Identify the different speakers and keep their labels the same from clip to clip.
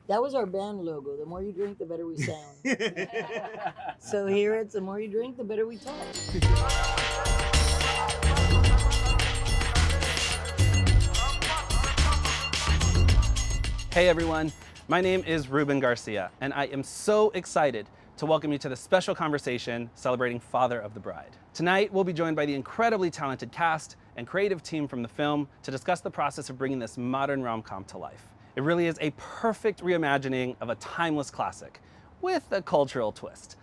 Speaker 1: That was our band logo. The more you drink, the better we sound. So here it's the more you drink, the better we talk.
Speaker 2: Hey everyone, my name is Ruben Garcia, and I am so excited to welcome you to this special conversation celebrating Father of the Bride. Tonight, we'll be joined by the incredibly talented cast and creative team from the film to discuss the process of bringing this modern rom-com to life. It really is a perfect reimagining of a timeless classic with a cultural twist.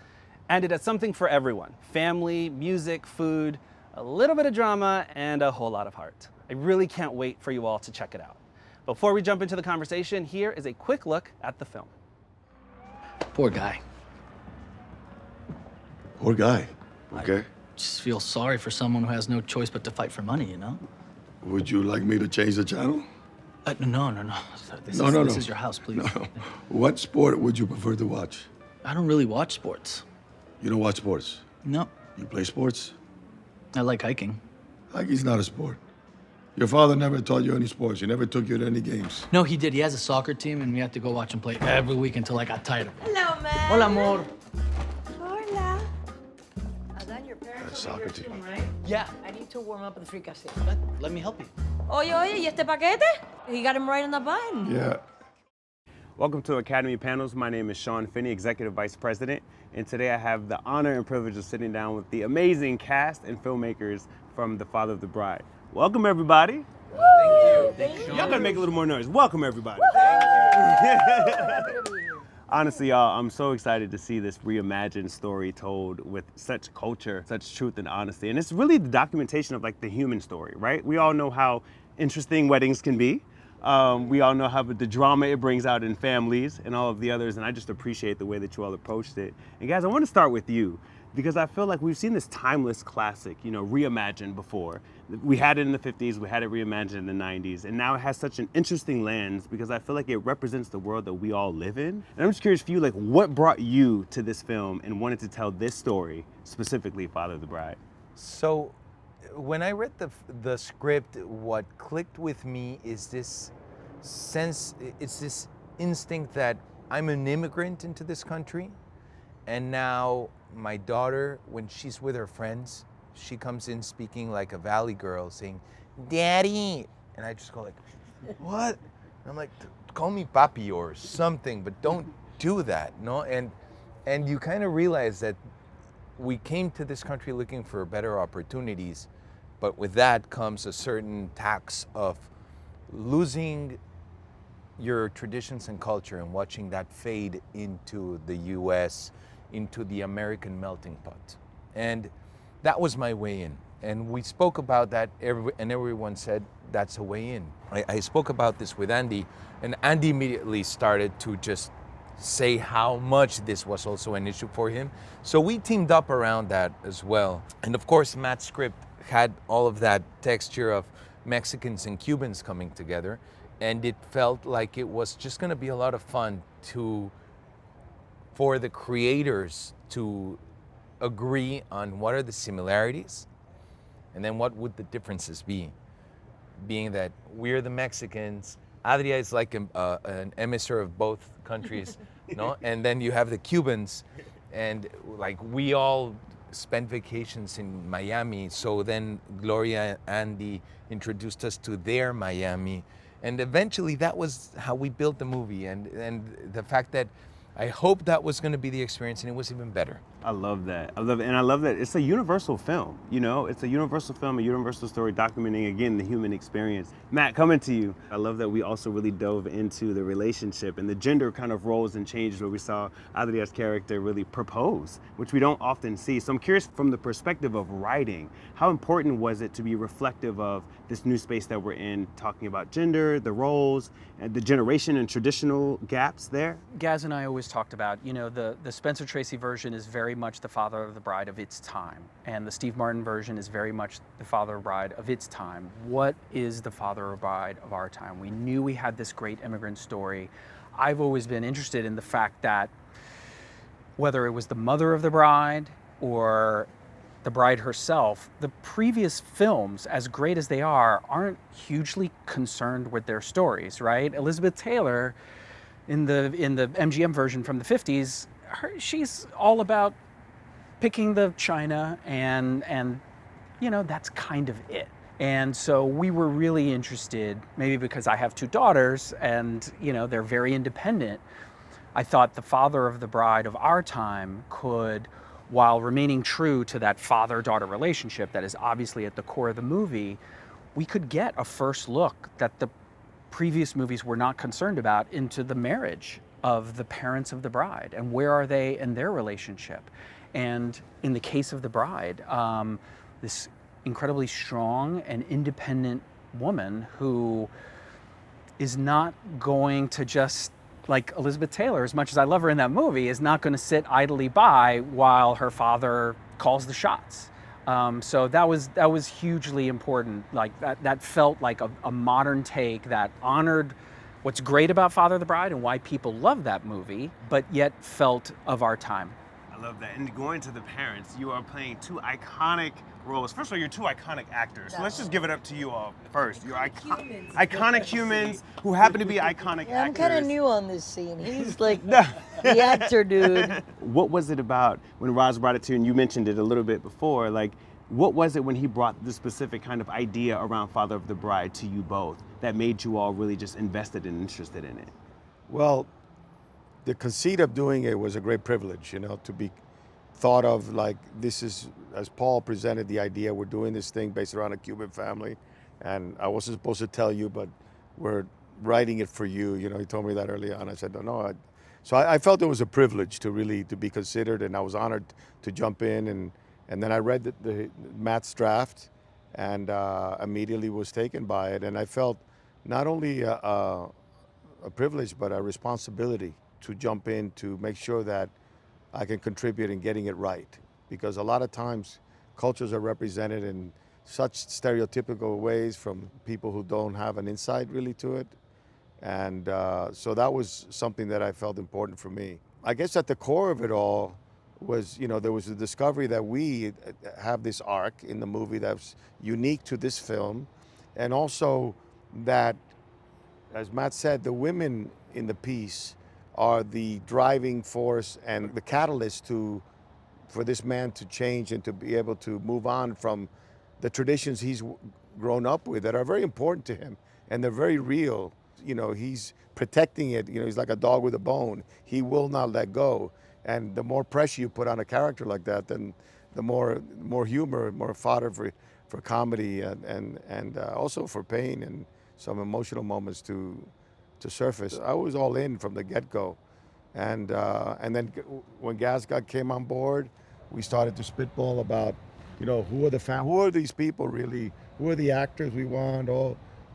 Speaker 2: And it has something for everyone: family, music, food, a little bit of drama, and a whole lot of heart. I really can't wait for you all to check it out. Before we jump into the conversation, here is a quick look at the film.
Speaker 3: Poor guy.
Speaker 4: Poor guy. Okay.
Speaker 3: Just feel sorry for someone who has no choice but to fight for money, you know?
Speaker 4: Would you like me to change the channel?
Speaker 3: No. This is your house, please.
Speaker 4: No. What sport would you prefer to watch?
Speaker 3: I don't really watch sports.
Speaker 4: You don't watch sports.
Speaker 3: No,
Speaker 4: You play sports?
Speaker 3: I like hiking.
Speaker 4: Hockey's not a sport. Your father never taught you any sports. He never took you to any games.
Speaker 3: No, he did. He has a soccer team, and we had to go watch him play every week until I got tired of him.
Speaker 5: Hello, man.
Speaker 3: Hola, amor.
Speaker 5: Hola.
Speaker 1: Adan, your parents
Speaker 4: That's
Speaker 1: over here
Speaker 4: soccer
Speaker 1: too,
Speaker 4: team.
Speaker 1: right?
Speaker 3: Yeah.
Speaker 1: I need to warm up the fricassee.
Speaker 3: Let me help you.
Speaker 5: Oye, ¿y este paquete? He got him right in the bun.
Speaker 4: Yeah.
Speaker 6: Welcome to Academy Panels. My name is Sean Finney, Executive Vice President, and today I have the honor and privilege of sitting down with the amazing cast and filmmakers from The Father of the Bride. Welcome, everybody.
Speaker 1: Thank you.
Speaker 6: Y'all gotta make a little more noise. Welcome, everybody. Honestly, y'all, I'm so excited to see this reimagined story told with such culture, such truth and honesty. And it's really the documentation of like the human story, right? We all know how interesting weddings can be. We all know how the drama it brings out in families and all of the others, and I just appreciate the way that you all approached it. And guys, I want to start with you because I feel like we've seen this timeless classic, reimagined before. We had it in the 50s, we had it reimagined in the 90s, and now it has such an interesting lens because I feel like it represents the world that we all live in. And I'm just curious for you, like, what brought you to this film and wanted to tell this story, specifically Father of the Bride?
Speaker 7: So, when I read the script, what clicked with me is this sense, it's this instinct that I'm an immigrant into this country, and now my daughter, when she's with her friends, she comes in speaking like a valley girl, saying, "Daddy," and I just go like, "What?" And I'm like, "Call me papi or something, but don't do that, no?" And you kind of realize that we came to this country looking for better opportunities, but with that comes a certain tax of losing your traditions and culture and watching that fade into the US, into the American melting pot. And that was my way in. And we spoke about that, and everyone said, that's a way in. I spoke about this with Andy, and Andy immediately started to just say how much this was also an issue for him. So we teamed up around that as well. And of course, Matt's script had all of that texture of Mexicans and Cubans coming together. And it felt like it was just gonna be a lot of fun for the creators to agree on what are the similarities and then what would the differences be. Being that we're the Mexicans, Adria is like an emissary of both countries, no? And then you have the Cubans, and like we all spent vacations in Miami, so then Gloria and Andy introduced us to their Miami, and eventually that was how we built the movie, and the fact that I hoped that was going to be the experience, and it was even better.
Speaker 6: I love that. I love it. And I love that it's a universal film, It's a universal film, a universal story documenting, again, the human experience. Matt, coming to you. I love that we also really dove into the relationship and the gender kind of roles and changes where we saw Adria's character really propose, which we don't often see. So I'm curious from the perspective of writing, how important was it to be reflective of this new space that we're in, talking about gender, the roles, and the generation and traditional gaps there?
Speaker 2: Gaz and I always talked about, the Spencer Tracy version is very much the Father of the Bride of its time, and the Steve Martin version is very much the Father of the Bride of its time. What is the Father of the Bride of our time? We knew we had this great immigrant story. I've always been interested in the fact that whether it was the mother of the bride or the bride herself, the previous films, as great as they are, aren't hugely concerned with their stories, right? Elizabeth Taylor
Speaker 8: in the MGM version from the 50s, she's all about picking the china and that's kind of it. And so we were really interested, maybe because I have two daughters and they're very independent. I thought the father of the bride of our time could, while remaining true to that father-daughter relationship that is obviously at the core of the movie, we could get a first look that the previous movies were not concerned about into the marriage of the parents of the bride and where are they in their relationship. And in the case of the bride, this incredibly strong and independent woman who is not going to just, like Elizabeth Taylor, as much as I love her in that movie, is not going to sit idly by while her father calls the shots. So that was hugely important. Like that felt like a modern take that honored what's great about Father of the Bride and why people love that movie, but yet felt of our time.
Speaker 6: I love that. And going to the parents, you are playing two iconic roles. First of all, you're two iconic actors. So let's just give it up to you all first. You're iconic humans who happen to be iconic
Speaker 1: Yeah, I'm
Speaker 6: actors.
Speaker 1: kind of new on this scene. He's like the actor dude.
Speaker 6: What was it about when Roz brought it to you, and you mentioned it a little bit before, like, what was it when he brought the specific kind of idea around Father of the Bride to you both that made you all really just invested and interested in it?
Speaker 4: Well, the conceit of doing it was a great privilege, to be thought of like this is, as Paul presented the idea, we're doing this thing based around a Cuban family. And I wasn't supposed to tell you, but we're writing it for you. He told me that early on. I said, no. So I felt it was a privilege to be considered, and I was honored to jump in. And then I read the Matt's draft and immediately was taken by it. And I felt not only a privilege, but a responsibility to jump in to make sure that I can contribute in getting it right. Because a lot of times cultures are represented in such stereotypical ways from people who don't have an insight really to it. And so that was something that I felt important for me. I guess at the core of it all was, there was a discovery that we have this arc in the movie that's unique to this film. And also that, as Matt said, the women in the piece are the driving force and the catalyst for this man to change and to be able to move on from the traditions he's grown up with that are very important to him, and they're very real. He's protecting it. He's like a dog with a bone. He will not let go. And the more pressure you put on a character like that, then the more humor, more fodder for comedy and also for pain and some emotional moments to surface. I was all in from the get-go. And then when Gasgod came on board, we started to spitball about, who are these people really? Who are the actors we want?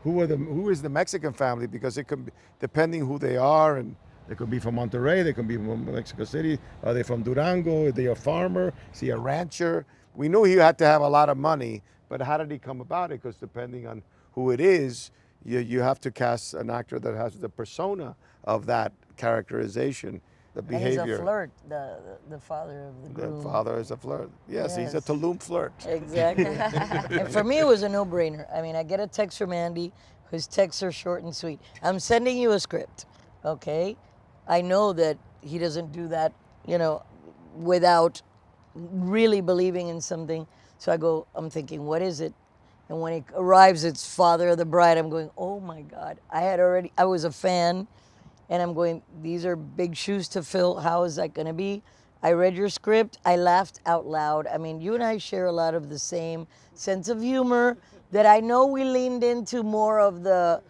Speaker 4: Who is the Mexican family? Because it could be, depending who they are, and they could be from Monterrey, they could be from Mexico City. Are they from Durango? Are they a farmer? Is he a rancher? We knew he had to have a lot of money, but how did he come about it? Because depending on who it is, you have to cast an actor that has the persona of that characterization, the behavior.
Speaker 1: And he's a flirt, the father of the groom.
Speaker 4: The father is a flirt. Yes, he's a Tulum flirt.
Speaker 1: Exactly. And for me, it was a no-brainer. I mean, I get a text from Andy, whose texts are short and sweet. I'm sending you a script, okay? I know that he doesn't do that, without really believing in something. So I'm thinking, what is it? And when it arrives, it's Father of the Bride. I'm going, oh my God. I was a fan, and I'm going, these are big shoes to fill. How is that gonna be? I read your script. I laughed out loud. I mean, you and I share a lot of the same sense of humor that I know we leaned into more of the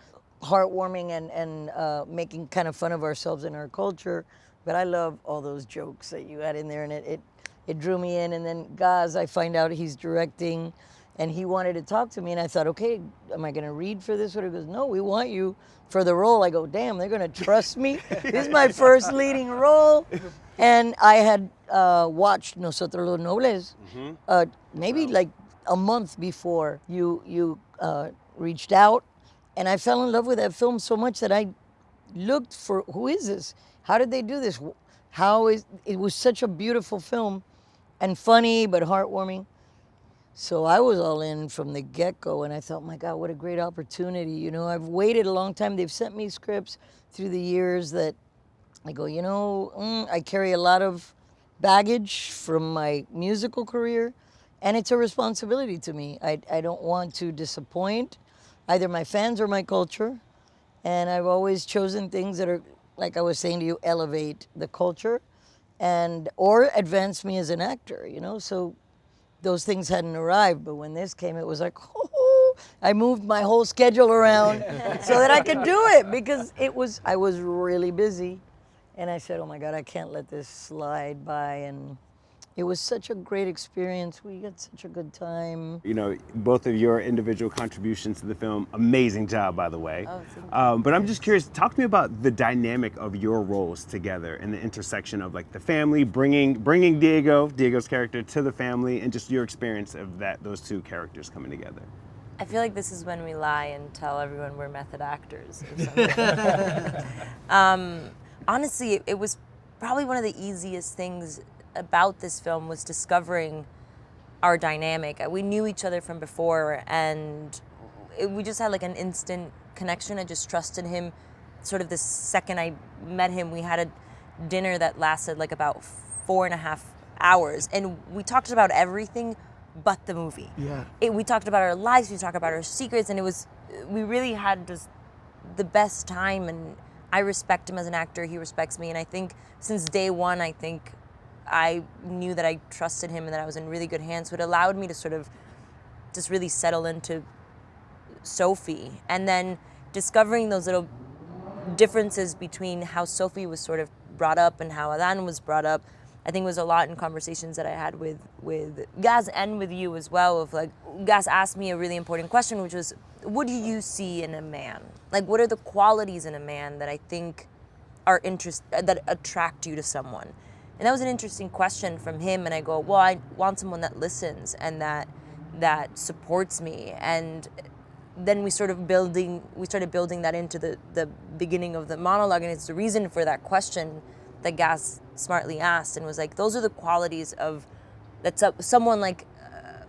Speaker 1: heartwarming and making kind of fun of ourselves and our culture. But I love all those jokes that you had in there, and it drew me in. And then Gaz, I find out he's directing, and he wanted to talk to me, and I thought, okay, am I gonna read for this? He goes, no, we want you for the role. I go, damn, they're gonna trust me? This is my first leading role. And I had watched Nosotros los Nobles maybe like a month before you reached out, and I fell in love with that film so much that I looked for, who is this? How did they do this? It was such a beautiful film and funny but heartwarming. So I was all in from the get-go, and I thought, my God, what a great opportunity. I've waited a long time. They've sent me scripts through the years that I go, I carry a lot of baggage from my musical career, and it's a responsibility to me. I don't want to disappoint either my fans or my culture, and I've always chosen things that are, like I was saying to you, elevate the culture or advance me as an actor, So those things hadn't arrived, but when this came, it was like, I moved my whole schedule around so that I could do it because I was really busy. And I said, oh my God, I can't let this slide by. And it was such a great experience. We had such a good time.
Speaker 6: You know, both of your individual contributions to the film, amazing job, by the way.
Speaker 5: Oh, thank you.
Speaker 6: But I'm just curious, talk to me about the dynamic of your roles together and the intersection of like the family, bringing Diego's character to the family, and just your experience of those two characters coming together.
Speaker 5: I feel like this is when we lie and tell everyone we're method actors or something. Honestly, it was probably one of the easiest things about this film was discovering our dynamic. We knew each other from before, and we just had like an instant connection. I just trusted him. Sort of the second I met him, we had a dinner that lasted like about 4.5 hours, and we talked about everything but the movie.
Speaker 8: Yeah.
Speaker 5: We talked about our lives, we talked about our secrets, and we really had just the best time, and I respect him as an actor, he respects me, and I think since day one, I knew that I trusted him and that I was in really good hands, so it allowed me to sort of just really settle into Sophie, and then discovering those little differences between how Sophie was sort of brought up and how Adan was brought up, I think was a lot in conversations that I had with Gaz and with you as well, of like, Gaz asked me a really important question, which was, what do you see in a man? Like, what are the qualities in a man that I think that attract you to someone? And that was an interesting question from him, and I go, well, I want someone that listens and that supports me. And then we started building that into the beginning of the monologue, and it's the reason for that question that Gaz smartly asked, and was like, those are the qualities of that someone like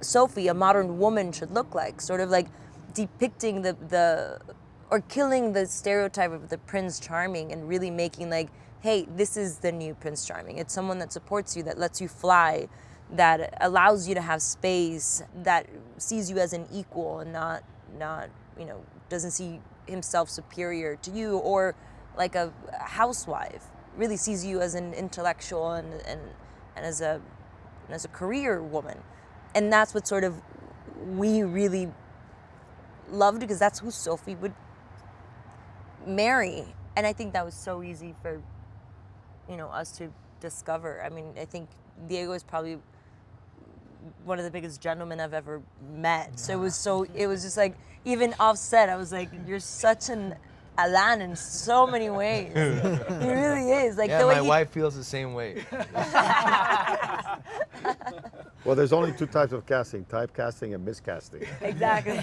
Speaker 5: Sophie, a modern woman, should look like, sort of like depicting or killing the stereotype of the Prince Charming and really making like, hey, this is the new Prince Charming. It's someone that supports you, that lets you fly, that allows you to have space, that sees you as an equal and not doesn't see himself superior to you, or like a housewife, really sees you as an intellectual and as a career woman. And that's what sort of we really loved, because that's who Sophie would marry. And I think that was so easy for us to discover. I mean, I think Diego is probably one of the biggest gentlemen I've ever met. So it was just like, even offset, I was like, you're such an Alan in so many ways. He really is. Like,
Speaker 7: yeah,
Speaker 5: the way
Speaker 7: my wife feels the same way.
Speaker 4: Well, there's only two types of casting: typecasting and miscasting.
Speaker 5: Exactly.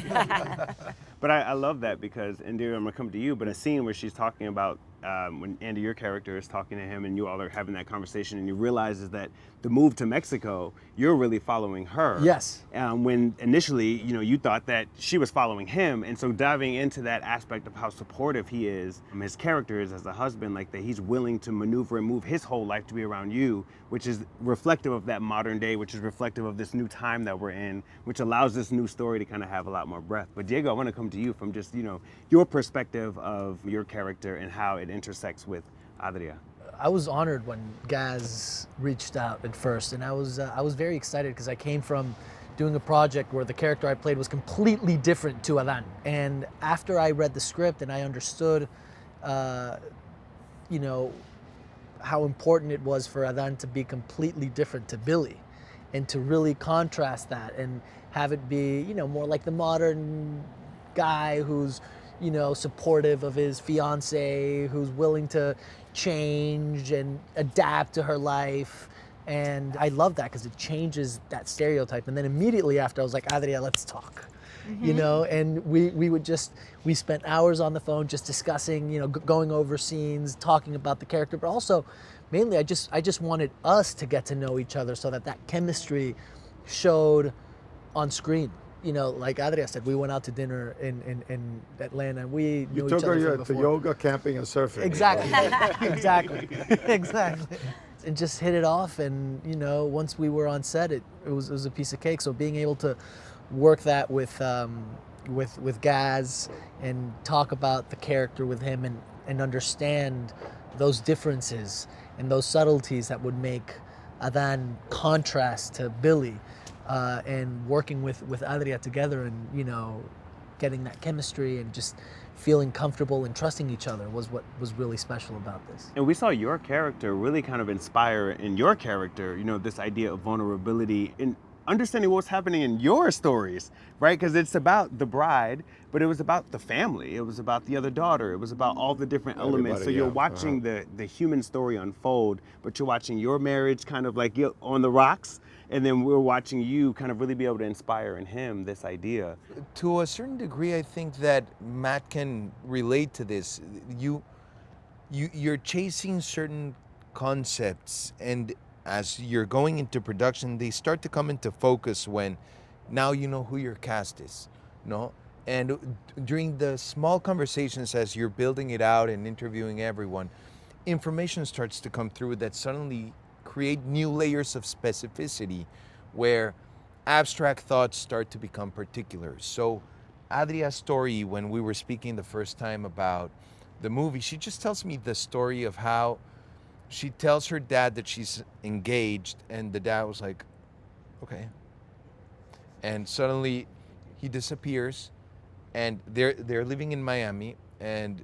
Speaker 6: But I love that, because, and Diego, I'm gonna come to you, but a scene where she's talking about when Andy, your character, is talking to him and you all are having that conversation, and you realize is that the move to Mexico, you're really following her.
Speaker 8: Yes.
Speaker 6: When initially, you thought that she was following him, and so diving into that aspect of how supportive he is, his character is as a husband, like that he's willing to maneuver and move his whole life to be around you, which is reflective of that modern day, which is reflective of this new time that we're in, which allows this new story to kind of have a lot more breadth. But Diego, I want to come to you from just, your perspective of your character and how it intersects with Adria.
Speaker 3: I was honored when Gaz reached out at first, and I was very excited because I came from doing a project where the character I played was completely different to Adan. And after I read the script and I understood, how important it was for Adan to be completely different to Billy, and to really contrast that and have it be, more like the modern guy who's, supportive of his fiance, who's willing to change and adapt to her life. And I love that because it changes that stereotype. And then immediately after, I was like, Adria, let's talk. And we spent hours on the phone just discussing, going over scenes, talking about the character, but also mainly I just wanted us to get to know each other so that chemistry showed on screen. you know, like Adria said, we went out to dinner in Atlanta. And we
Speaker 4: You
Speaker 3: knew
Speaker 4: took
Speaker 3: each other
Speaker 4: her
Speaker 3: from
Speaker 4: to
Speaker 3: before.
Speaker 4: yoga, camping, and surfing.
Speaker 3: Exactly, exactly. And just hit it off, and you know, once we were on set, it was a piece of cake. So being able to work that with Gaz and talk about the character with him and understand those differences and those subtleties that would make Adan contrast to Billy, and working with Adria together, and you know, getting that chemistry and just feeling comfortable and trusting each other was what was really special about this.
Speaker 6: And we saw your character really kind of inspire in your character, you know, this idea of vulnerability and understanding what's happening in your stories, right? Because it's about the bride, but it was about the family. It was about the other daughter. It was about all the different elements. So
Speaker 4: Everybody,
Speaker 6: you're
Speaker 4: yeah.
Speaker 6: watching the human story unfold, but you're watching your marriage kind of like on the rocks. And then we're watching you kind of really be able to inspire in him this idea.
Speaker 7: To a certain degree, I think that Matt can relate to this. You're chasing certain concepts, and as you're going into production, they start to come into focus when now you know who your cast is, no? And during the small conversations as you're building it out and interviewing everyone, information starts to come through that suddenly create new layers of specificity where abstract thoughts start to become particular. So Adria's story, when we were speaking the first time about the movie, she just tells me the story of how she tells her dad that she's engaged, and the dad was like, okay. And suddenly he disappears, and they're living in Miami, and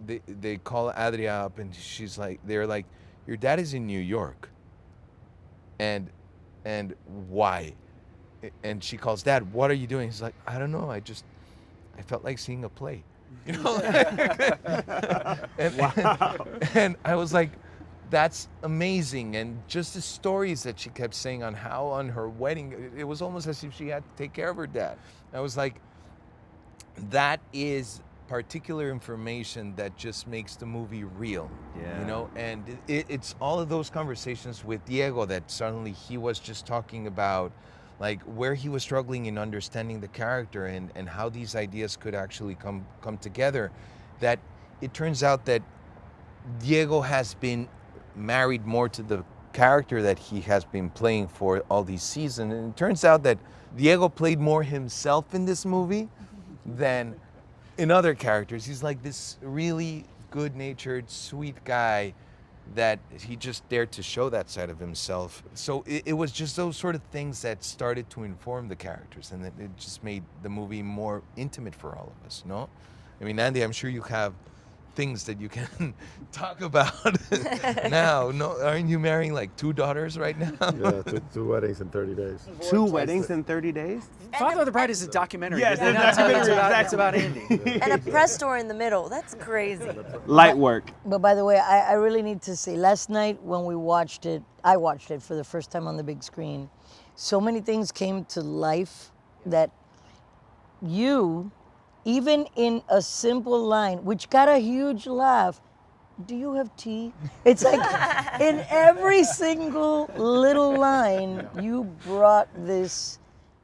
Speaker 7: they call Adria up, and they're like, your dad is in New York. And why? And she calls, Dad, what are you doing? He's like, I don't know. I felt like seeing a play. You know? And I was like, that's amazing. And just the stories that she kept saying on how on her wedding, it was almost as if she had to take care of her dad. I was like, that is particular information that just makes the movie real.
Speaker 6: Yeah.
Speaker 7: You know, and it's all of those conversations with Diego that suddenly he was just talking about, like where he was struggling in understanding the character and how these ideas could actually come together. That it turns out that Diego has been married more to the character that he has been playing for all these seasons. And it turns out that Diego played more himself in this movie than in other characters. He's like this really good-natured, sweet guy that he just dared to show that side of himself. So it was just those sort of things that started to inform the characters, and it just made the movie more intimate for all of us, no? I mean, Andy, I'm sure you have things that you can talk about now. No, aren't you marrying like 2 daughters right now?
Speaker 4: Yeah, two weddings in 30 days.
Speaker 6: 2 weddings in 30 days?
Speaker 8: Father of the Bride is a documentary.
Speaker 6: Yes,
Speaker 8: but
Speaker 6: it's a documentary,
Speaker 8: it's about Andy.
Speaker 5: And a press tour in the middle. That's crazy.
Speaker 6: Light work.
Speaker 1: But by the way, I really need to say, last night when we watched it, I watched it for the first time on the big screen. So many things came to life that you, even in a simple line, which got a huge laugh, do you have tea? It's like in every single little line, you brought this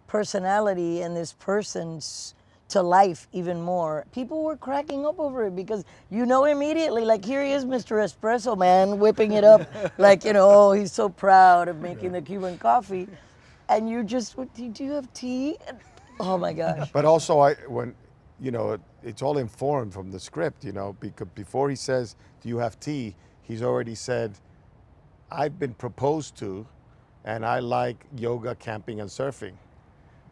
Speaker 1: personality and this person's to life even more. People were cracking up over it because you know immediately, like here he is, Mr. Espresso Man, whipping it up like, you know, oh, he's so proud of making the Cuban coffee. And you just, do you have tea? Oh my gosh.
Speaker 4: But also, you know, it's all informed from the script, you know, because before he says, do you have tea? He's already said, I've been proposed to, and I like yoga, camping, and surfing.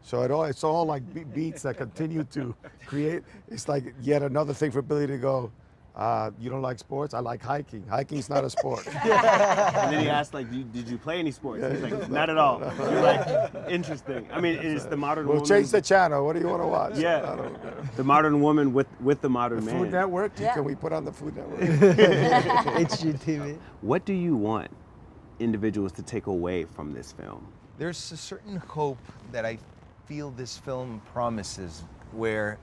Speaker 4: So it's all like beats that continue to create. It's like yet another thing for Billy to go, you don't like sports? I like hiking. Hiking's not a sport.
Speaker 6: And then he asked, like, did you play any sports? He's like, not at all. You're like, interesting. I mean, it's the modern
Speaker 4: We'll
Speaker 6: woman.
Speaker 4: change the channel. What do you want to watch?
Speaker 6: Yeah, the modern woman with the modern man.
Speaker 4: Food Network?
Speaker 5: Yeah.
Speaker 4: Can we put on the Food Network?
Speaker 3: HGTV.
Speaker 6: What do you want individuals to take away from this film?
Speaker 7: There's a certain hope that I feel this film promises, where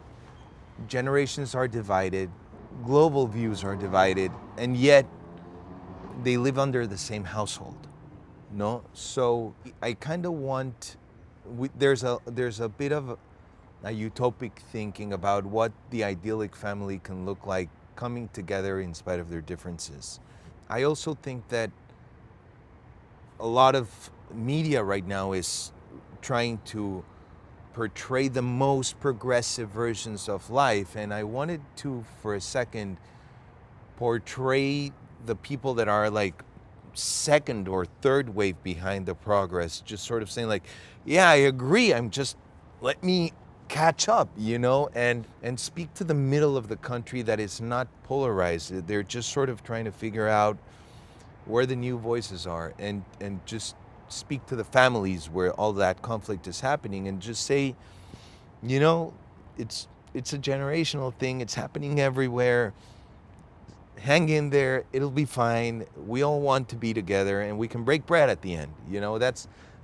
Speaker 7: generations are divided, global views are divided, and yet they live under the same household. No? So I kind of want there's a bit of a utopic thinking about what the idyllic family can look like coming together in spite of their differences. I also think that a lot of media right now is trying to portray the most progressive versions of life, and I wanted to, for a second, portray the people that are like second or third wave behind the progress, just sort of saying like, yeah, I agree, let me catch up, and speak to the middle of the country that is not polarized. They're just sort of trying to figure out where the new voices are, and just speak to the families where all that conflict is happening, and just say, it's a generational thing. It's happening everywhere. Hang in there. It'll be fine. We all want to be together, and we can break bread at the end.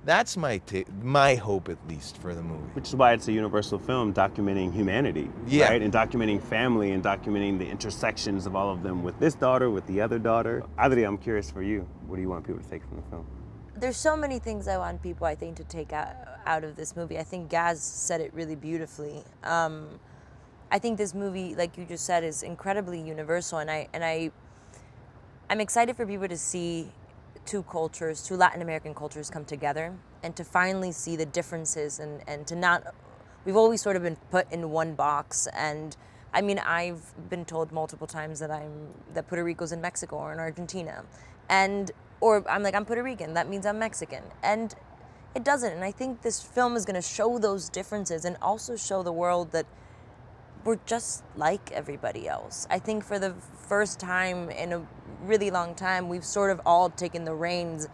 Speaker 7: That's my hope, at least, for the movie.
Speaker 6: Which is why it's a universal film documenting humanity,
Speaker 7: Yeah.
Speaker 6: right? And documenting family and documenting the intersections of all of them with this daughter, with the other daughter. Adri, I'm curious for you. What do you want people to take from the film?
Speaker 5: There's so many things I want people, I think, to take out of this movie. I think Gaz said it really beautifully. I think this movie, like you just said, is incredibly universal, and I'm excited for people to see two Latin American cultures come together, and to finally see the differences, and to not, we've always sort of been put in one box. And I mean, I've been told multiple times that Puerto Rico's in Mexico or in Argentina, or I'm like, I'm Puerto Rican, that means I'm Mexican. And it doesn't. And I think this film is going to show those differences, and also show the world that we're just like everybody else. I think for the first time in a really long time, we've sort of all taken the reins,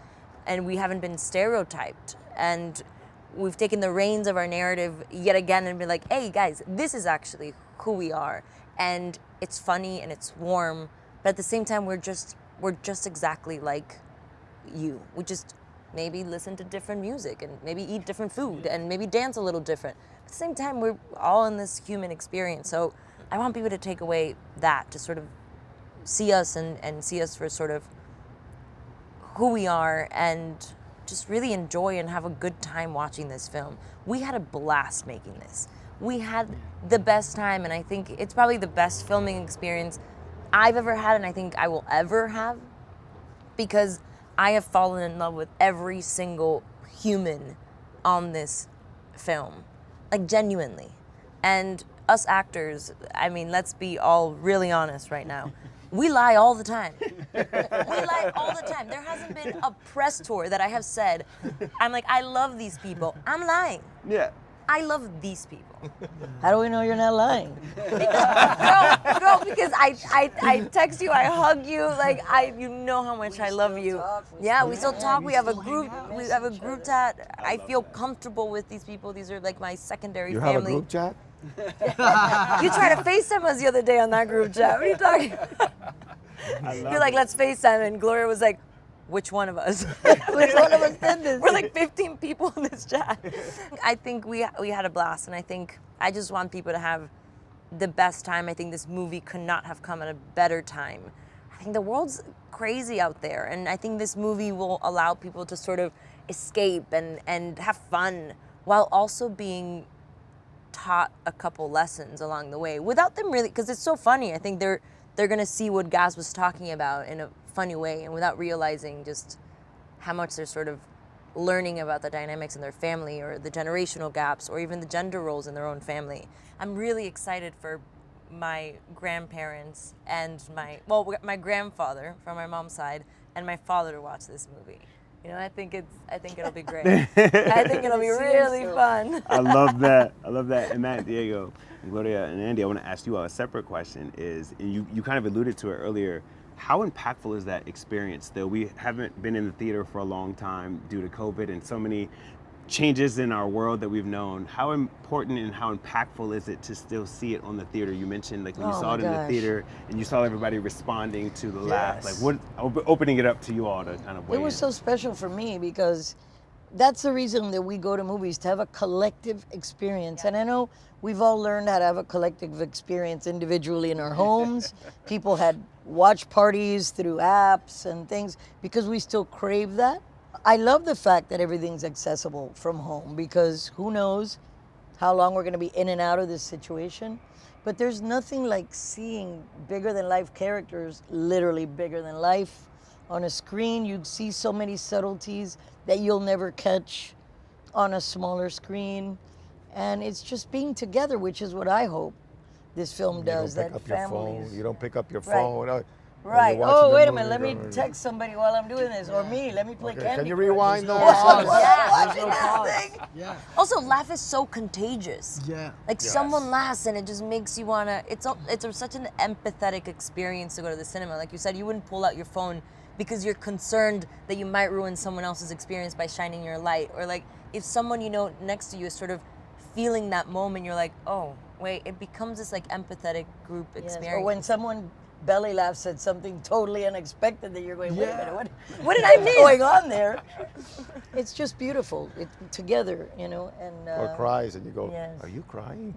Speaker 5: and we haven't been stereotyped. And we've taken the reins of our narrative yet again and been like, hey guys, this is actually who we are. And it's funny and it's warm, but at the same time, we're just exactly like you. We just maybe listen to different music, and maybe eat different food, and maybe dance a little different. At the same time, we're all in this human experience. So I want people to take away that, to sort of see us and see us for sort of who we are, and just really enjoy and have a good time watching this film. We had a blast making this. We had the best time, and I think it's probably the best filming experience I've ever had, and I think I will ever have, because I have fallen in love with every single human on this film, like genuinely. And us actors, I mean, let's be all really honest right now. We lie all the time. We lie all the time. There hasn't been a press tour that I have said, I'm like, I love these people. I'm lying.
Speaker 6: Yeah.
Speaker 5: I love these people.
Speaker 1: How do we know you're not lying?
Speaker 5: Girl, because I text you, I hug you, like you know how much I love you. Yeah, we still talk. We have a group chat. I feel comfortable with these people. These are like my secondary
Speaker 4: You
Speaker 5: family.
Speaker 4: have a group chat?
Speaker 5: You tried to FaceTime us the other day on that group chat. What are you talking about? You're like, let's FaceTime, and Gloria was like, which one of us?
Speaker 1: Which one of us did this?
Speaker 5: We're like 15 people in this chat. I think we had a blast, and I just want people to have the best time. I think this movie could not have come at a better time. I think the world's crazy out there, and I think this movie will allow people to sort of escape and have fun, while also being taught a couple lessons along the way, without them really, because it's so funny. I think they're gonna see what Gaz was talking about in a funny way, and without realizing just how much they're sort of learning about the dynamics in their family, or the generational gaps, or even the gender roles in their own family. I'm really excited for my grandparents and my grandfather from my mom's side and my father to watch this movie. I think it'll be great. I think it'll be really fun.
Speaker 6: I love that. And Matt, Diego, Gloria, and Andy, I want to ask you all a separate question. And you kind of alluded to it earlier. How impactful is that experience still? We haven't been in the theater for a long time due to COVID and so many changes in our world that we've known. How important and how impactful is it to still see it on the theater? You mentioned like when you saw it in the theater and you saw everybody responding to the laugh. Like opening it up to you all to kind of weigh
Speaker 1: It was
Speaker 6: in.
Speaker 1: so special for me, because that's the reason that we go to movies, to have a collective experience. And I know we've all learned how to have a collective experience individually in our homes. People had watch parties through apps and things, because we still crave that. I love the fact that everything's accessible from home, because who knows how long we're going to be in and out of this situation. But there's nothing like seeing bigger than life characters, literally bigger than life, on a screen. You see so many subtleties that you'll never catch on a smaller screen. And it's just being together, which is what I hope this film does.
Speaker 4: You don't
Speaker 1: that
Speaker 4: pick up your
Speaker 1: families.
Speaker 4: phone. You don't pick up your
Speaker 1: Right.
Speaker 4: phone. When you're
Speaker 1: Right.
Speaker 4: watching
Speaker 1: Oh,
Speaker 4: the
Speaker 1: wait a
Speaker 4: movie,
Speaker 1: minute. Let me
Speaker 4: you don't-
Speaker 1: text somebody while I'm doing this, or me. Let me play
Speaker 4: Okay,
Speaker 1: Candy
Speaker 4: can you
Speaker 1: Crush.
Speaker 4: rewind
Speaker 3: There's
Speaker 4: that?
Speaker 3: no pause.
Speaker 5: Yeah.
Speaker 3: There's no pause. Yeah.
Speaker 5: Also, laugh is so contagious.
Speaker 3: Yeah.
Speaker 5: Like someone laughs and it just makes you wanna. It's such an empathetic experience to go to the cinema. Like you said, you wouldn't pull out your phone because you're concerned that you might ruin someone else's experience by shining your light. Or like if someone you know next to you is sort of feeling that moment, you're like, oh wait, it becomes this like empathetic group
Speaker 1: Yes,
Speaker 5: experience.
Speaker 1: or when someone belly laughs at something totally unexpected that you're going, wait a minute, what
Speaker 5: did I miss?
Speaker 1: going on there? It's just beautiful. Together, and
Speaker 4: Or cries and you go,
Speaker 1: yes.
Speaker 4: are you crying?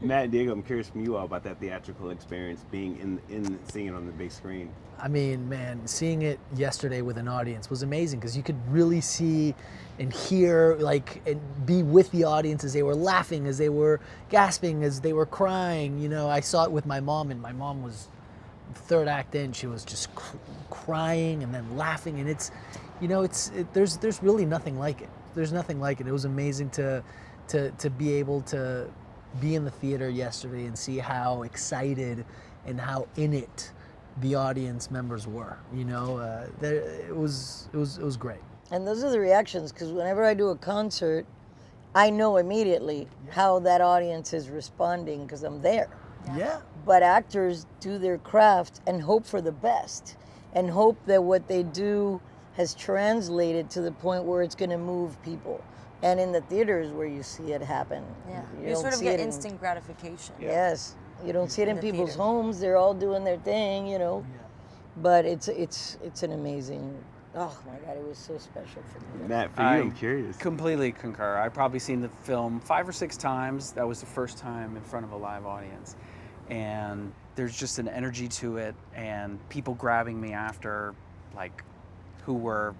Speaker 6: Matt and Diego, I'm curious from you all about that theatrical experience, being in seeing it on the big screen.
Speaker 3: I mean, man, seeing it yesterday with an audience was amazing, because you could really see and hear, like, and be with the audience as they were laughing, as they were gasping, as they were crying. I saw it with my mom, and my mom was third act in. She was just crying and then laughing, and there's really nothing like it. There's nothing like it. It was amazing to be able to be in the theater yesterday and see how excited and how in it the audience members were. It was great.
Speaker 1: And those are the reactions, because whenever I do a concert, I know immediately how that audience is responding because I'm there.
Speaker 3: Yeah.
Speaker 1: But actors do their craft and hope for the best, and hope that what they do has translated to the point where it's going to move people. And in the theaters where you see it happen.
Speaker 5: Yeah.
Speaker 1: You
Speaker 5: You
Speaker 1: don't
Speaker 5: sort of
Speaker 1: see
Speaker 5: get
Speaker 1: it in-
Speaker 5: instant gratification.
Speaker 1: Yes. You don't see it in
Speaker 5: the
Speaker 1: people's
Speaker 5: theater.
Speaker 1: homes. They're all doing their thing, But it's an amazing. Oh my God, it was so special for me.
Speaker 6: Matt, for you, I'm curious.
Speaker 8: Completely concur. I've probably seen the film 5 or 6 times. That was the first time in front of a live audience. And there's just an energy to it, and people grabbing me after, like, who were,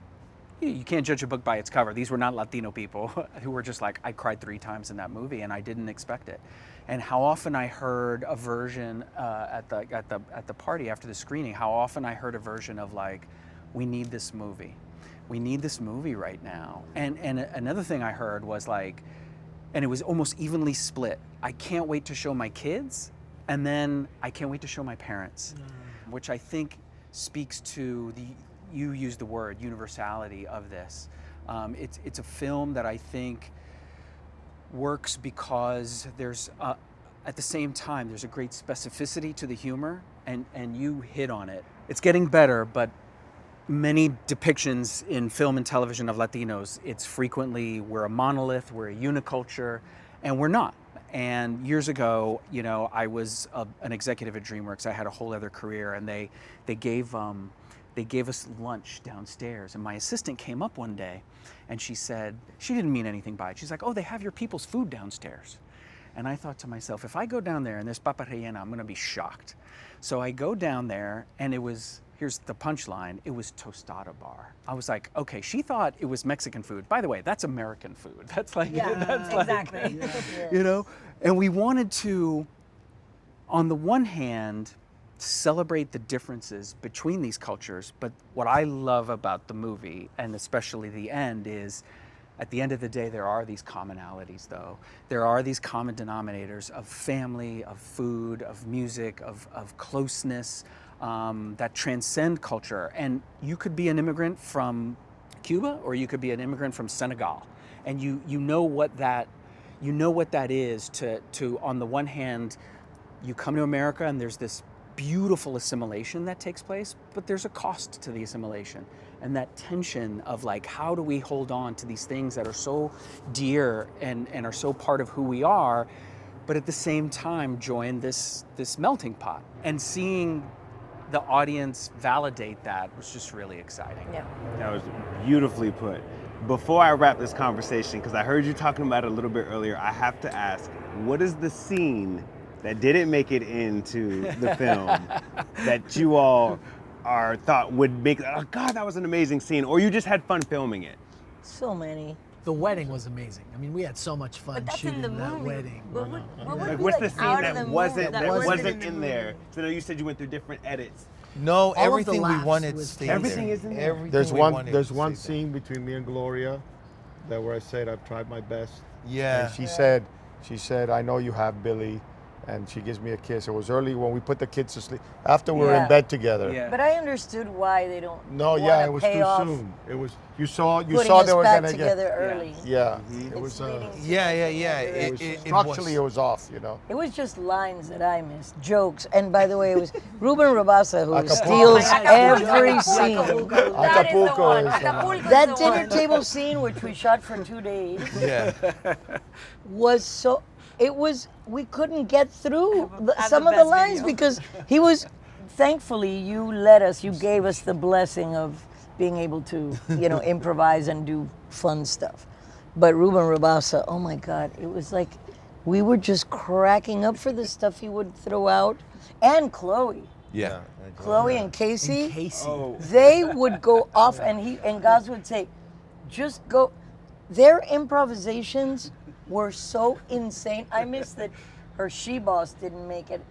Speaker 8: you can't judge a book by its cover. These were not Latino people who were just like, I cried 3 times in that movie and I didn't expect it. And how often I heard a version at the party after the screening, how often I heard a version of like, we need this movie. We need this movie right now. And another thing I heard was like, and it was almost evenly split. I can't wait to show my kids, and then I can't wait to show my parents, which I think speaks to you used the word universality of this. It's a film that I think works because there's at the same time there's a great specificity to the humor, and you hit on it. It's getting better, but many depictions in film and television of Latinos, it's frequently we're a monolith, we're a uniculture, and we're not. And years ago, I was an executive at DreamWorks. I had a whole other career, and they gave us lunch downstairs. And my assistant came up one day, and she said, she didn't mean anything by it. She's like, oh, they have your people's food downstairs. And I thought to myself, if I go down there and there's papa rellena, I'm gonna be shocked. So I go down there, and it was, here's the punchline, it was tostada bar. I was like, okay, she thought it was Mexican food. By the way, that's American food. That's like, that's
Speaker 5: exactly.
Speaker 8: like, and we wanted to, on the one hand, celebrate the differences between these cultures, but what I love about the movie, and especially the end, is at the end of the day, there are these commonalities, though. There are these common denominators of family, of food, of music, of closeness, that transcend culture. And you could be an immigrant from Cuba, or you could be an immigrant from Senegal, and you know what that is to on the one hand, you come to America and there's this beautiful assimilation that takes place, but there's a cost to the assimilation. And that tension of like, how do we hold on to these things that are so dear and are so part of who we are, but at the same time join this melting pot. And seeing the audience validate that was just really exciting.
Speaker 5: Yeah.
Speaker 6: That was beautifully put. Before I wrap this conversation, because I heard you talking about it a little bit earlier, I have to ask, what is the scene that didn't make it into the film that you all our thought would make, oh God, that was an amazing scene, or you just had fun filming it?
Speaker 1: So many.
Speaker 3: The wedding was amazing. I mean, we had so much fun
Speaker 5: But that's in
Speaker 3: shooting
Speaker 5: the
Speaker 3: that
Speaker 5: movie.
Speaker 3: wedding.
Speaker 5: What would
Speaker 6: Like,
Speaker 5: be,
Speaker 6: what's the
Speaker 5: like,
Speaker 6: scene
Speaker 5: out of
Speaker 6: that
Speaker 5: the movie
Speaker 6: wasn't
Speaker 5: that
Speaker 6: that
Speaker 5: wasn't
Speaker 6: wasn't
Speaker 5: in
Speaker 6: in
Speaker 5: the
Speaker 6: there?
Speaker 5: movie?
Speaker 6: So I know you said you went through different edits.
Speaker 7: No,
Speaker 3: of the
Speaker 7: everything we
Speaker 3: laughs
Speaker 7: wanted
Speaker 3: was
Speaker 7: stayed
Speaker 6: Everything
Speaker 7: there.
Speaker 6: is in there.
Speaker 7: Everything
Speaker 4: There's
Speaker 7: we
Speaker 4: one.
Speaker 7: wanted
Speaker 4: There's
Speaker 7: stayed
Speaker 4: one
Speaker 7: there.
Speaker 4: scene between me and Gloria, that where I said I've tried my best.
Speaker 7: Yeah.
Speaker 4: And she said, I know you have, Billy, and she gives me a kiss. It was early when we put the kids to sleep. After we were
Speaker 1: Yeah.
Speaker 4: in bed together.
Speaker 8: Yeah.
Speaker 1: But I understood why they don't.
Speaker 4: No,
Speaker 1: wanna
Speaker 4: yeah, it was
Speaker 1: pay
Speaker 4: too
Speaker 1: off
Speaker 4: soon. It was you saw
Speaker 1: Putting
Speaker 4: they
Speaker 1: us
Speaker 4: were
Speaker 1: back
Speaker 4: gonna
Speaker 1: together
Speaker 4: get.
Speaker 1: early.
Speaker 4: Yeah,
Speaker 1: It's
Speaker 4: it was.
Speaker 1: leading to
Speaker 7: Yeah.
Speaker 4: It was
Speaker 7: It
Speaker 4: structurally it was off. You know.
Speaker 1: It was just lines that I missed, jokes. And by the way, it was Ruben Rabasa who
Speaker 4: Acapulco.
Speaker 1: steals
Speaker 5: Acapulco.
Speaker 1: every scene.
Speaker 5: That is the
Speaker 4: Acapulco
Speaker 5: one.
Speaker 4: is the one.
Speaker 5: Acapulco is
Speaker 1: That
Speaker 5: the
Speaker 1: dinner
Speaker 5: one.
Speaker 1: table scene, which we shot for 2 days,
Speaker 7: Yeah.
Speaker 1: was so. It was we couldn't get through
Speaker 5: I have
Speaker 1: some
Speaker 5: the
Speaker 1: of the
Speaker 5: best
Speaker 1: lines
Speaker 5: video.
Speaker 1: because he was. Thankfully, you gave us the blessing of being able to, improvise and do fun stuff. But Ruben Rabasa, oh my God, it was like we were just cracking up for the stuff he would throw out, and Chloe.
Speaker 7: Yeah.
Speaker 1: Chloe and Casey,
Speaker 3: Casey.
Speaker 1: they would go off, and Gaz would say, "Just go." Their improvisations were so insane. I miss that her she-boss didn't make it.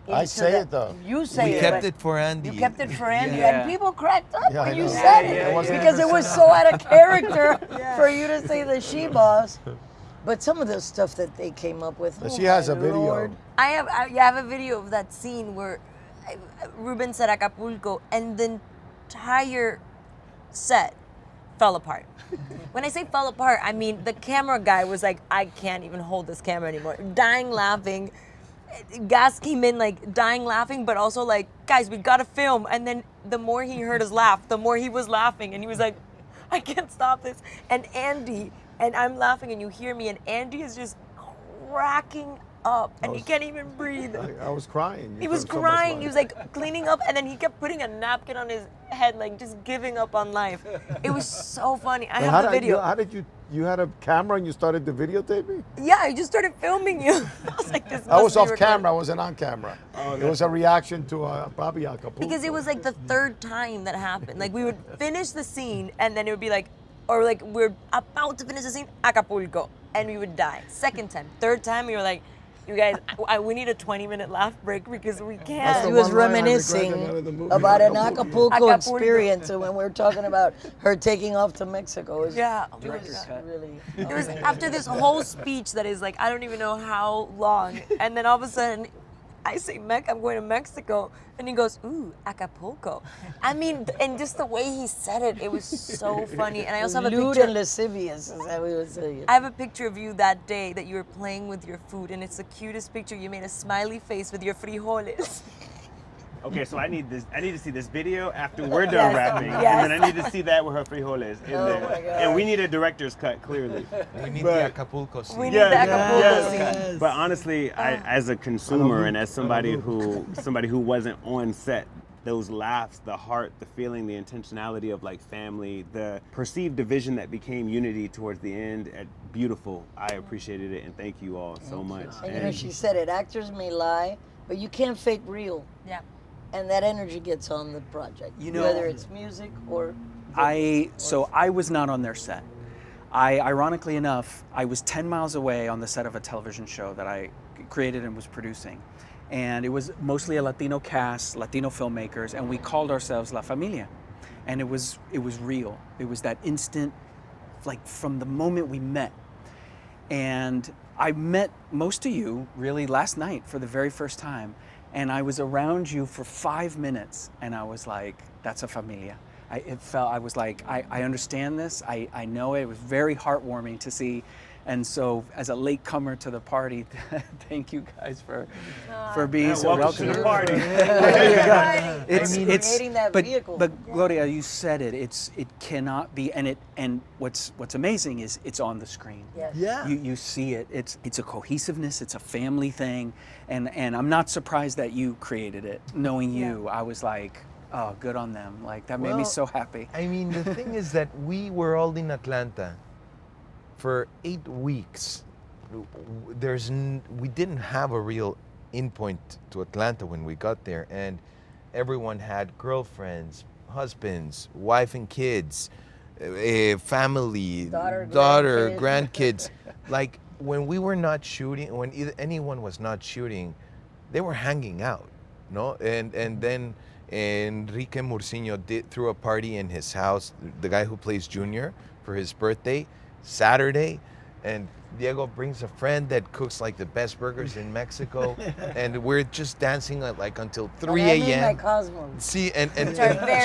Speaker 4: I
Speaker 1: into
Speaker 4: say
Speaker 1: the-
Speaker 4: it, though.
Speaker 1: You say
Speaker 7: We
Speaker 1: it.
Speaker 7: kept
Speaker 1: but
Speaker 7: it for Andy.
Speaker 1: You kept it for Andy,
Speaker 8: Yeah.
Speaker 1: and people cracked up
Speaker 4: Yeah, I
Speaker 1: when you
Speaker 4: know.
Speaker 1: said
Speaker 8: Yeah,
Speaker 1: it
Speaker 8: yeah, yeah.
Speaker 1: because it was so out of character for you to say the she-boss. But some of the stuff that they came up with.
Speaker 4: But
Speaker 1: oh
Speaker 4: she has
Speaker 1: my
Speaker 4: a video.
Speaker 1: Lord.
Speaker 5: I have a video of that scene where Ruben said Acapulco and the entire set fell apart. When I say fell apart, I mean the camera guy was like, I can't even hold this camera anymore. Dying laughing. Gas came in like dying laughing, but also like, guys, we gotta film. And then the more he heard us laugh, the more he was laughing. And he was like, I can't stop this. And Andy, and I'm laughing and you hear me, and Andy is just cracking up and he can't even breathe.
Speaker 4: I was crying.
Speaker 5: He was
Speaker 4: because so much
Speaker 5: crying.
Speaker 4: fun.
Speaker 5: He was like cleaning up, and then he kept putting a napkin on his head, like just giving up on life. It was so funny. I
Speaker 4: But
Speaker 5: have the
Speaker 4: did
Speaker 5: video.
Speaker 4: how did you had a camera and you started to videotape me?
Speaker 5: Yeah, I just started filming you. I was like, this
Speaker 4: I
Speaker 5: must
Speaker 4: was
Speaker 5: be
Speaker 4: off
Speaker 5: recorded.
Speaker 4: camera. I wasn't on camera. It was a reaction to Bobby Acapulco.
Speaker 5: Because it was like the third time that happened. Like we would finish the scene, and then it would be like, or like we're about to finish the scene, Acapulco, and we would die. Second time, third time, we were like, you guys, we need a 20-minute laugh break because we
Speaker 4: That's
Speaker 5: can't.
Speaker 4: the
Speaker 1: He was
Speaker 4: one line I regret
Speaker 1: reminiscing
Speaker 4: out of the movie,
Speaker 1: about an
Speaker 4: Acapulco.
Speaker 1: Acapulco
Speaker 5: Acapulco.
Speaker 1: experience, and when we were talking about her taking off to Mexico, it was,
Speaker 5: Yeah.
Speaker 1: it was really.
Speaker 5: It was after this whole speech that is like, I don't even know how long. And then all of a sudden, I say, I'm going to Mexico. And he goes, ooh, Acapulco. I mean, and just the way he said it, it was so funny. And I also have a
Speaker 1: Lewd
Speaker 5: picture.
Speaker 1: and lascivious, is how we would say it.
Speaker 5: I have a picture of you that day that you were playing with your food, and it's the cutest picture. You made a smiley face with your frijoles.
Speaker 6: Okay, so I need to see this video after we're done
Speaker 5: Yes,
Speaker 6: rapping,
Speaker 5: yes.
Speaker 6: and then I need to see that with her frijoles in
Speaker 1: Oh
Speaker 6: there.
Speaker 1: my God.
Speaker 6: And we need a director's cut, clearly.
Speaker 7: We need
Speaker 6: But-
Speaker 7: the Acapulco scene.
Speaker 5: We need the Acapulco
Speaker 6: yes.
Speaker 5: scene.
Speaker 6: But honestly, as a consumer and as somebody who wasn't on set, those laughs, the heart, the feeling, the intentionality of like family, the perceived division that became unity towards the end, beautiful. I appreciated it, and thank you all so much.
Speaker 1: And she said it, actors may lie, but you can't fake real.
Speaker 5: Yeah.
Speaker 1: And that energy gets on the project, whether it's music or.
Speaker 8: I was not on their set. Ironically enough, I was 10 miles away on the set of a television show that I created and was producing. And it was mostly a Latino cast, Latino filmmakers, and we called ourselves La Familia. And it was real. It was that instant, like from the moment we met. And I met most of you really last night for the very first time. And I was around you for 5 minutes, and I was like, that's a familia. I was like, I understand this, I know it. It was very heartwarming to see. And so, as a late comer to the party, thank you guys for being so
Speaker 6: welcome to the
Speaker 8: welcoming.
Speaker 6: party.
Speaker 1: Creating that vehicle.
Speaker 8: But Gloria, you said it. It cannot be. And what's amazing is it's on the screen.
Speaker 1: Yes.
Speaker 3: Yeah.
Speaker 8: You see it. It's a cohesiveness. It's a family thing, and I'm not surprised that you created it. Knowing you, I was like, oh, good on them. Like that made me
Speaker 7: Well,
Speaker 8: so happy.
Speaker 7: I mean, the thing is that we were all in Atlanta for 8 weeks. We didn't have a real in point to Atlanta when we got there, and everyone had girlfriends, husbands, wife and kids, family,
Speaker 1: Daughter,
Speaker 7: grandkids. Like when we were not shooting, when anyone was not shooting, they were hanging out, no? And then Enrique Murciño threw a party in his house, the guy who plays Junior, for his birthday, Saturday, and Diego brings a friend that cooks like the best burgers in Mexico, and we're just dancing at like until 3
Speaker 1: And I made my
Speaker 7: a.m.
Speaker 1: Cosmos.
Speaker 7: See, and
Speaker 5: are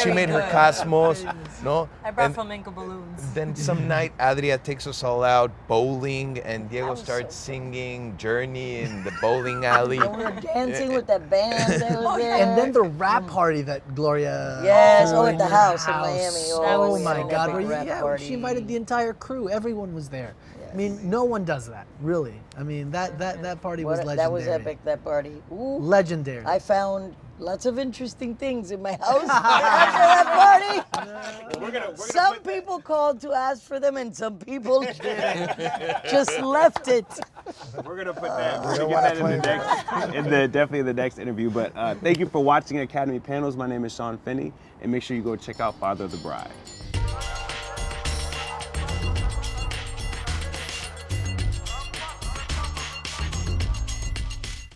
Speaker 7: she
Speaker 5: very
Speaker 7: made her
Speaker 5: good.
Speaker 7: Cosmos, no?
Speaker 5: I brought
Speaker 7: And
Speaker 5: flamenco balloons.
Speaker 7: then some night, Adria takes us all out bowling, and Diego
Speaker 1: was
Speaker 7: starts
Speaker 1: so
Speaker 7: singing Journey in the bowling alley.
Speaker 1: And we were dancing with that band that was there.
Speaker 3: And then the rap party that Gloria
Speaker 1: Yes,
Speaker 3: threw
Speaker 1: oh,
Speaker 3: in
Speaker 1: at the
Speaker 3: your
Speaker 1: house in Miami.
Speaker 3: Oh,
Speaker 1: That was
Speaker 3: my
Speaker 1: an
Speaker 3: God!
Speaker 1: epic
Speaker 3: Where
Speaker 1: rap
Speaker 3: yeah,
Speaker 1: party.
Speaker 3: she invited the entire crew. Everyone was there. I mean, no one does that, really. I mean, that party was legendary.
Speaker 1: That was epic, that party. Ooh,
Speaker 3: Legendary.
Speaker 1: I found lots of interesting things in my house after that party. Some people called to ask for them, and some people just left it.
Speaker 6: We're gonna put that. We're gonna get that in the next, definitely in the next interview. But thank you for watching Academy Panels. My name is Sean Finney, and make sure you go check out Father of the Bride.